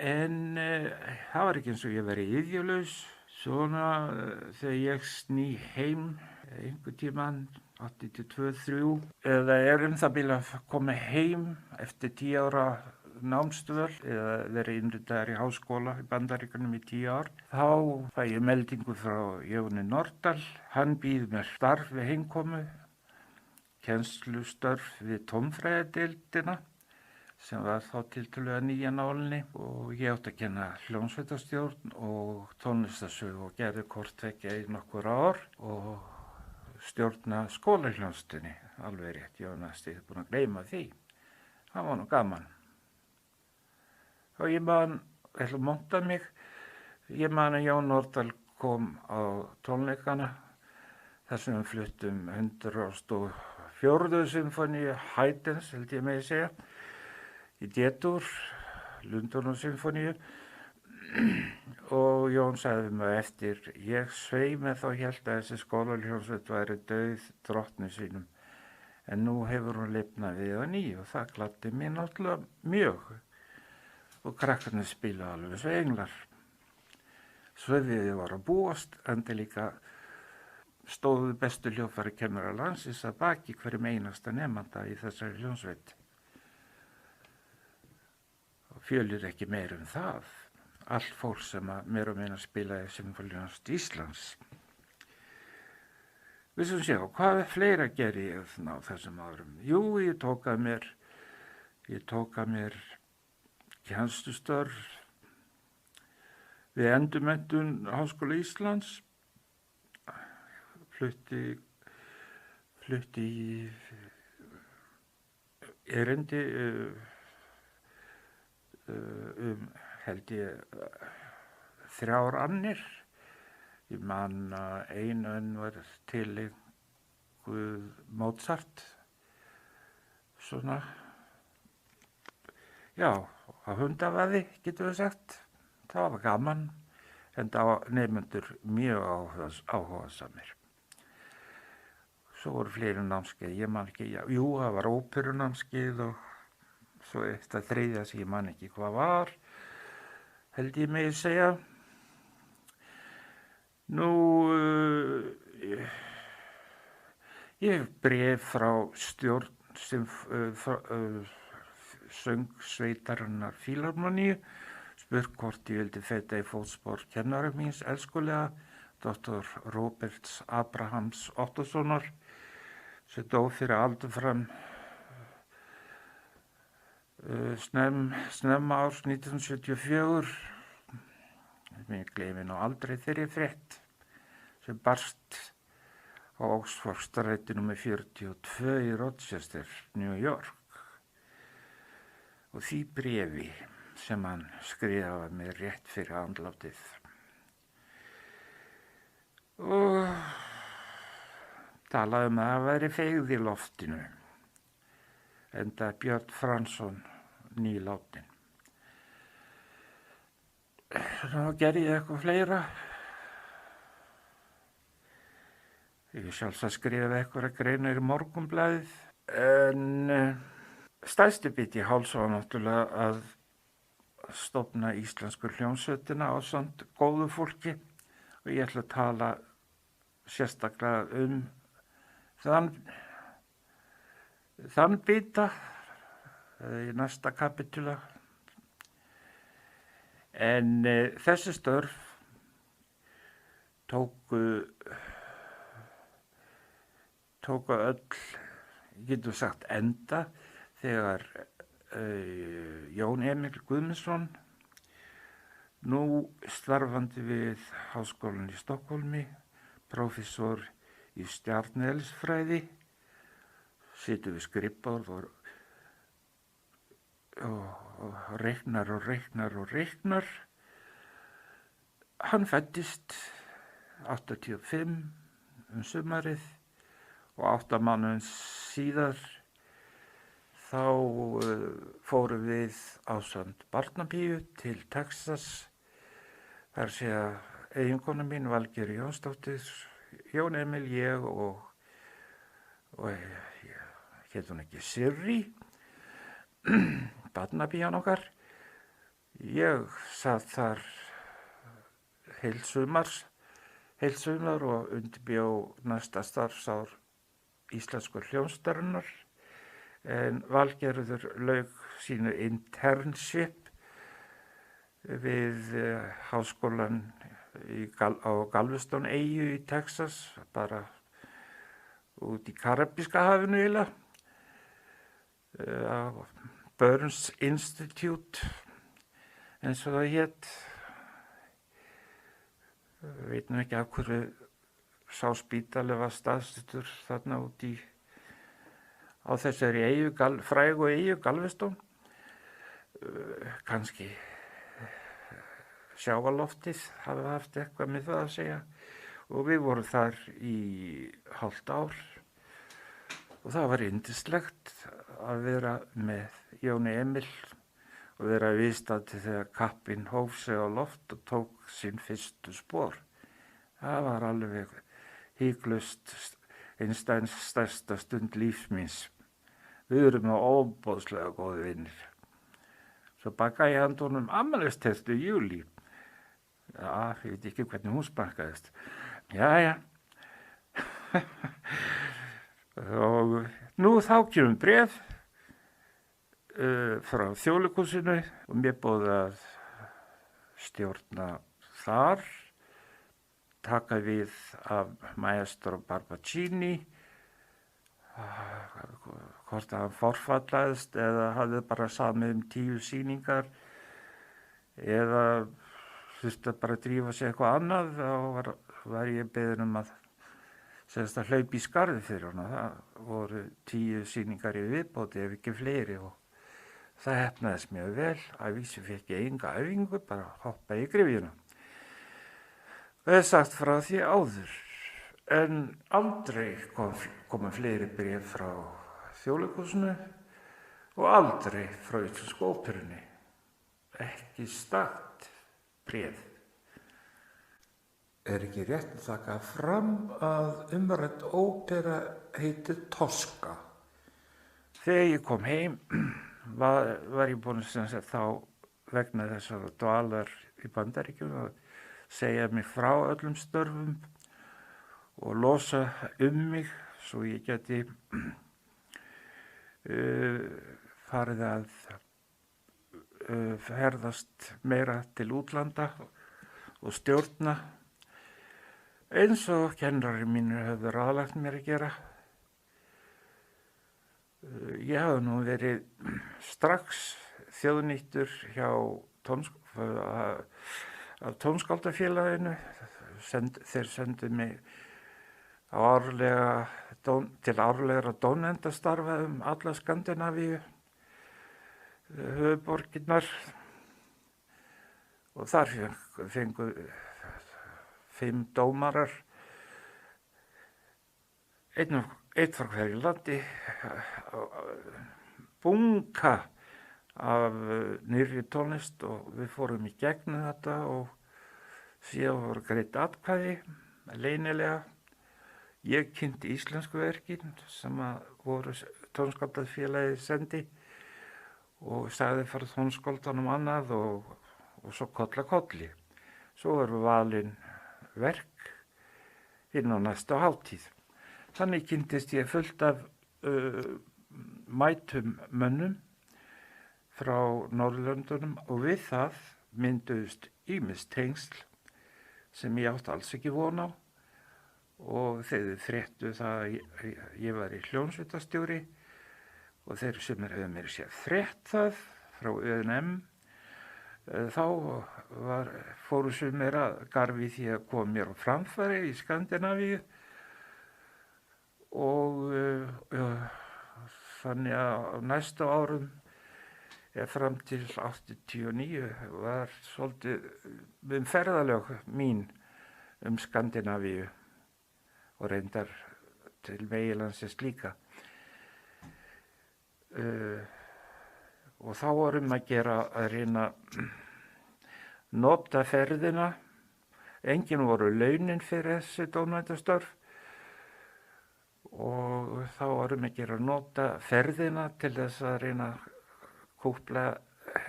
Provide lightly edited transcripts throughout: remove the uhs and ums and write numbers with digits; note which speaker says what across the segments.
Speaker 1: En það var ekki eins og ég veri iðjulaus. Svona þegar ég sný heim einhver tíman 82-3 eða það bíl að koma heim eftir 10 ára námsdvöl eða verið innritaður í háskóla í Bandaríkjunum í 10 ár. Þá fæ ég meldingu frá Jóni Nordal. Hann býð mér starf við heimkomu, kennslustörf við tónfræðadeildina sem var þá tiltölulega nýja nálinni og ég átti að kenna hljómsveitarstjórn og tónlistarsögu og gerði hvort tveggja í nokkur ár og stjórna skólahljómsveitinni, alveg rétt, ég var næstum búin að gleyma því. Það var nú gaman. Og ég man, ætla að monta mig, ég man að Jón Nordal kom á tónleikana þar sem við fluttum 104. symfóníu Haydns, held ég megi segja, í D-dúr, Lundúnarsymfóníu og Jón sagði mig eftir, ég svei með þá hélt að þessi skólahljómsveit væri dauð drottni sínum en nú hefur hún lifnað við á ný og það gladdi mér náttúrulega mjög og krakkarnir spila alveg svo englar. Svefiði var að búast, enda líka stóðu bestu hljóðfæri kennarar landsins að baki hverjum einasta nemanda í þessari hljómsveit. Fjölir ekki meir það. Allt fólk sem að meira og minna spilaði Sinfóníuhljómsveit Íslands. Við sem sjá, hvað fleira gerði ég á þessum árum? Jú, ég tók að mér kennslustörf við endurmenntun Háskóla Íslands. Flutti í erindi held ég 3 annir. Ég man að ein var tileinkuð Mozart. Svona, já, á hundavaði getum við sagt. Það var gaman, en það var nemendur mjög áhugasamir. Svo voru fleiri námskeið, ég man ekki, jú, það var óperunámskeið og svo eitt að þriðja sem ég man ekki hvað var, held ég megi segja. Nú, ég hef bréf frá stjórn söngsveitarinnar Fílharmoníu, spurt hvort ég vildi feta í fótspor kennara míns elskulega, Dr. Roberts Abrahams Ottossonar, sem dó fyrir aldur fram snemma árs 1974. Mér gleymi nú aldrei þeirri frétt sem barst á Oxford-stræti nr. 42 í Rochester, New York. Og því bréfi sem hann skrifaði mér rétt fyrir andlátið. Og talaði að það væri feigð í loftinu, enda Björn Fransson nýláttinn. Svo gerði ég eitthvað fleira. Ég sjálfsagt skrifaði eitthvað greinar í Morgunblaðið, en stærsti biti háls var náttúrulega að stofna íslensku hljómsveitina ásamt góðu fólki og ég ætla að tala sérstaklega þann bita í næsta kapitúla. En þessi störf tóku öll, getum sagt, enda þegar Jón Emil Guðmundsson, nú starfandi við Háskólann í Stokkólmi, prófessor í stjarneðlisfræði, situr við skrifborð og reiknar. Hann fæddist 85 sumarið og 8 mánuðum síðar þá fórum við ásamt barnapíu til Texas. Þar sé að eiginkona mín, Valgerður Jónsdóttir, Jón Emil, ég og hét hún ekki Sirri, barnapían okkar, Ég satt þar heilsumar og undirbjó næsta starfsár íslensku hljómsveitarinnar en Valgerður lauk sínu internship við háskólan á Galveston eyju í Texas, bara út í Karabíska hafinu eiginlega, á Burns Institute eins og það hét. Veit nú ekki af hverju sá spítali var staðsettur þarna út á þessari eyju, frægu eyju Galveston. Kannski sjávarloftið hafi haft eitthvað með það að segja og við vorum þar í hálft ár og það var yndislegt að vera með Jóni Emil og vera viðstaddur þegar kappinn hóf sig á loft og tók sín fyrstu spor. Það var alveg hygglust einsteins stærsta stund lífs míns. Við erum óboðslega góði vinir. Svo bakaði ég handa honum afmælistertu í júlí. Já, ég veit ekki hvernig hún smakkaðist. Jæja. Og nú þá kemur bréf frá Þjóðleikhúsinu og mér boðið að stjórna þar, taka við af Maestro Barbaccini, hvort að hann forfallaðist eða hafði bara samið 10 sýningar eða þurfti að bara drífa sig eitthvað annað, þá var ég beðinn að hlaupa í skarði fyrir hana. Það voru 10 sýningar í viðbóti ef ekki fleiri og það heppnaðist mjög vel. Að vísu fékk ég enga æfingu, bara hoppa í gryfjuna. Það sagt frá því áður, en aldrei komu fleiri bréf frá Þjóðleikhúsinu og aldrei frá Íslensku óperunni. Ekki stakt bréf. Ekki rétt að taka fram að umrædd ópera heitir Tosca. Þegar ég kom heim var ég búinn þá vegna þessar dvalar í Bandaríkjum að segja mig frá öllum störfum og losa mig svo ég geti farið að ferðast meira til útlanda og stjórna eins og kennari mínir höfðu ráðlagt mér að gera. Ég hafði nú verið strax þjóðnýttur hjá tónskáldafélaginu. Þeir sendu mig til árlegra dómnefndastarfa alla Skandinavíu, höfuðborgirnar, og þar fengu 5 dómarar, einn frá hverju landi, bunka af nýrri tónlist og við fórum í gegnum þetta og síðan voru greidd atkvæði leynilega. Ég kynnti íslensku verkin sem voru tónskáldafélagið sendi og sagði frá tónskáldanum annað og svo kolli. Svo voru valin verk inn á næstu hátíð. Þannig kynntist ég fullt af mætum mönnum frá Norðurlöndunum og við það mynduðust ýmis tengsl sem ég átti alls ekki von á og þeir fréttu það að ég var í hljómsveitarstjóri og þeir sem hefðu mér séð frétt það frá ÖNM, þá fóru sumir að garfi því að koma mér á framfæri í Skandinavíu og þannig að á næstu árum fram til 89 var svolítið ferðalög mín Skandinavíu og reyndar til meginlandsins líka. Og þá vorum að gera að reyna nota ferðina. Engin voru launin fyrir þessi dómnefndastörf og þá vorum að gera nota ferðina til þess að reyna að kúpla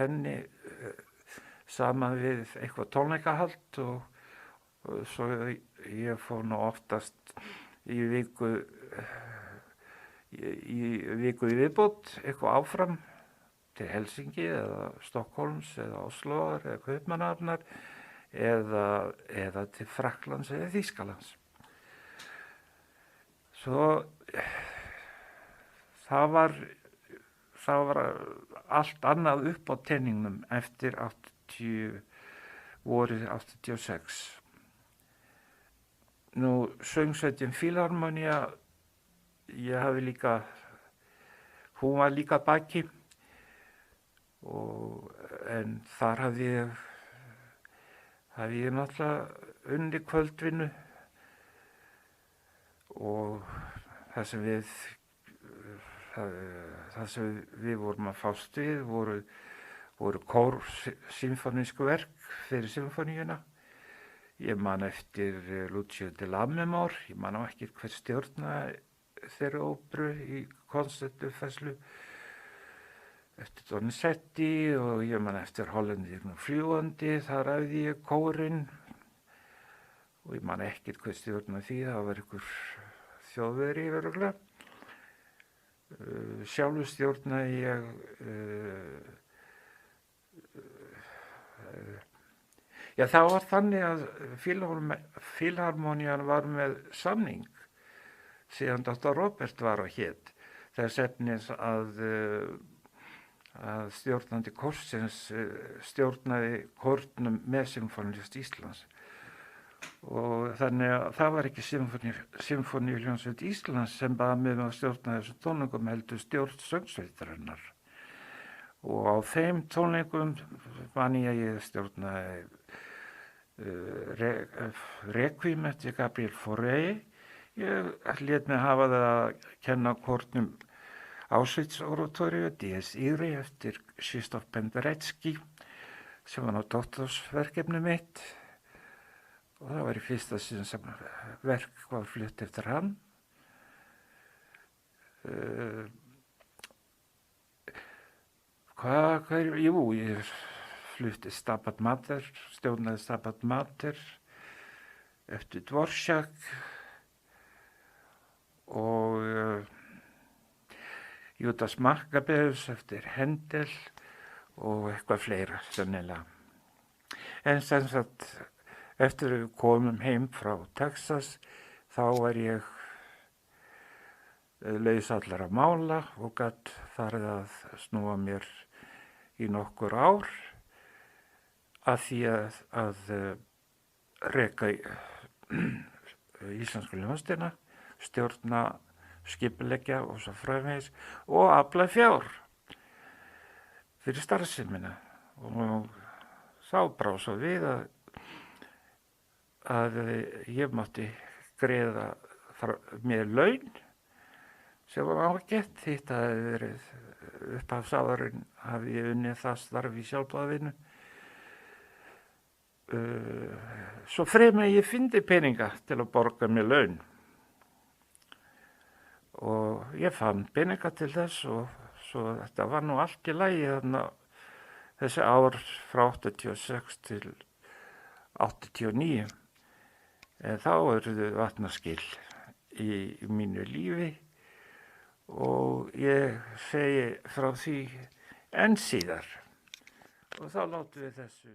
Speaker 1: henni saman við eitthvað tónleikahald og svo ég fór nú oftast í viku í viðbót eitthvað áfram til Helsingi eða Stokkólms eða Osloar eða Kaupmannahafnar eða til Frakklands eða Þýskalands. Svo það var allt annað upp á teningnum eftir vorið 86. Nú söngsveitin Fílharmonía, hún var líka að baki en þar hafði ég náttúrulega unni kvöldvinnu og það sem við vorum að fást við voru kórsymfónísku verk fyrir symfóníuna. Ég man eftir Lucio Dell'Ammemor, ég man á ekki hver stjórnaði þeirri óperu í konsertuppfærslu eftir Donizetti og ég man eftir Hollendingurinn fljúgandi, þar æfði ég kórinn og ég man ekkert hver stjórnaði því, það var einhver þjóðveri örugglega. Sjálfur stjórnaði ég það var þannig að Fílharmonían var með samning síðan Dr. Robert var á hét þess efnis að stjórnandi kórsins stjórnaði kórnum með Sinfóníuljónsveit Íslands og þannig að það var ekki Sinfóníuljónsveit Íslands sem bað mig að stjórna þessum tónleikum heldur stjórn söngsveitarinnar og á þeim tónleikum man ég stjórnaði Requiem eftir Gabriel Fauré. Ég lét mig hafa það að kenna kórnum Auschwitz-oratóríu, Dies Irae eftir Krzysztof Penderecki sem var doktorsverkefni mitt og það var í fyrsta sinn sem verk var flutt eftir hann. Ég flutti Stabat Mater, stjórnaði Stabat Mater eftir Dvorak og Judas Maccabeus eftir Händel og eitthvað fleira sennilega. En sem sagt, eftir við komum heim frá Texas, þá var ég laus allra mála og gat farið að snúa mér í nokkur ár að því að reka Íslensku hljómsveitina, stjórna, skipuleggja og svo framvegis og afla fjár fyrir starfsemina og þá brá svo við að ég mátti greiða mér laun sem var ágætt því það hefði verið upphafsáðurinn hafi ég unnið það starf í sjálfboðavinnu. Svo fremur ég fyndi peninga til að borga mér laun og ég fann peninga til þess og svo þetta var nú allt í lagi þarna þessi ár frá 86 til 89 en þá urðu vatnaskil í mínu lífi og ég segi frá því enn síðar og þá látum við þessu